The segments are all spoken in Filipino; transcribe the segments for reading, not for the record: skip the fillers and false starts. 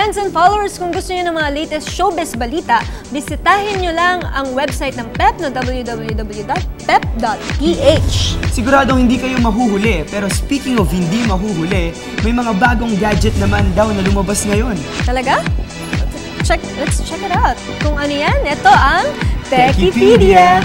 friends and followers, kung gusto niyo ng mga latest showbiz balita, bisitahin niyo lang ang website ng PEP na www.pep.ph. Siguradong hindi kayo mahuhuli, pero speaking of hindi mahuhuli, may mga bagong gadget naman daw na lumabas ngayon. Talaga? Let's check it out. Kung ano yan, ito ang Techipedia!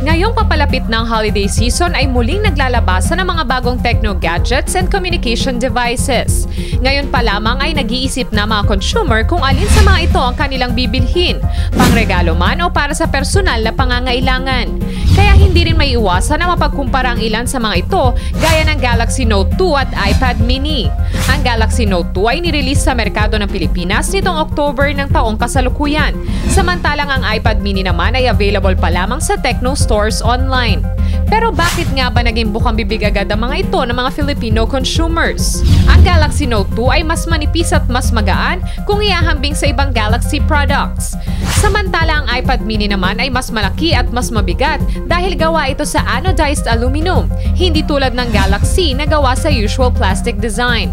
Ngayong papalapit ng holiday season ay muling naglalabasan ng mga bagong techno gadgets and communication devices. Ngayon pa lamang ay nag-iisip na mga consumer kung alin sa mga ito ang kanilang bibilhin, pangregalo man o para sa personal na pangangailangan. Kaya hindi rin may iwasan na mapagkumpara ang ilan sa mga ito gaya ng Galaxy Note 2 at iPad Mini. Ang Galaxy Note 2 ay nirelease sa merkado ng Pilipinas nitong October ng taong kasalukuyan. Samantalang ang iPad Mini naman ay available pa lamang sa Tecno stores online. Pero bakit nga ba naging bukang bibig agad ang mga ito ng mga Filipino consumers? Ang Galaxy Note 2 ay mas manipis at mas magaan kung iahambing sa ibang Galaxy products. Samantala ang iPad Mini naman ay mas malaki at mas mabigat dahil gawa ito sa anodized aluminum, hindi tulad ng Galaxy na gawa sa usual plastic design.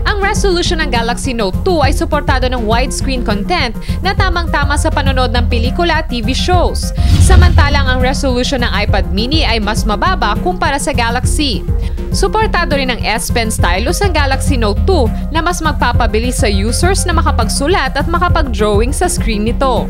Ang resolution ng Galaxy Note 2 ay suportado ng widescreen content na tamang-tama sa panonood ng pelikula at TV shows. Samantalang ang resolution ng iPad Mini ay mas mababa kumpara sa Galaxy. Suportado rin ng S Pen stylus ang Galaxy Note 2 na mas magpapabilis sa users na makapagsulat at makapag-drawing sa screen nito.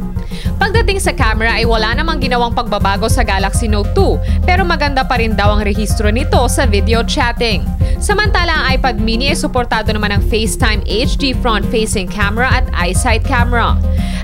Pagdating sa camera ay wala namang ginawang pagbabago sa Galaxy Note 2 pero maganda pa rin daw ang rehistro nito sa video chatting. Samantala ang iPad Mini ay suportado naman ng FaceTime HD front-facing camera at EyeSight camera.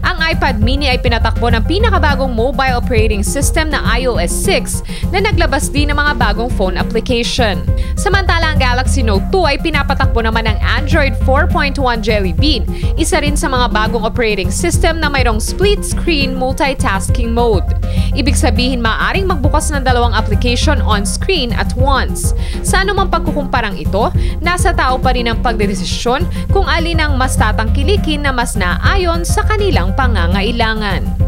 Ang iPad Mini ay pinatakbo ng pinakabagong mobile operating system na iOS 6 na naglabas din ng mga bagong phone application. Samantala ang Galaxy Note 2 ay pinapatakbo naman ng Android 4.1 Jelly Bean, isa rin sa mga bagong operating system na mayroong split-screen multitasking mode. Ibig sabihin maaaring magbukas ng dalawang application on-screen at once. Sa anumang pagkukumparang ito, nasa tao pa rin ang pagdedesisyon kung alin ang mas tatangkilikin na mas naayon sa kanilang pangangailangan.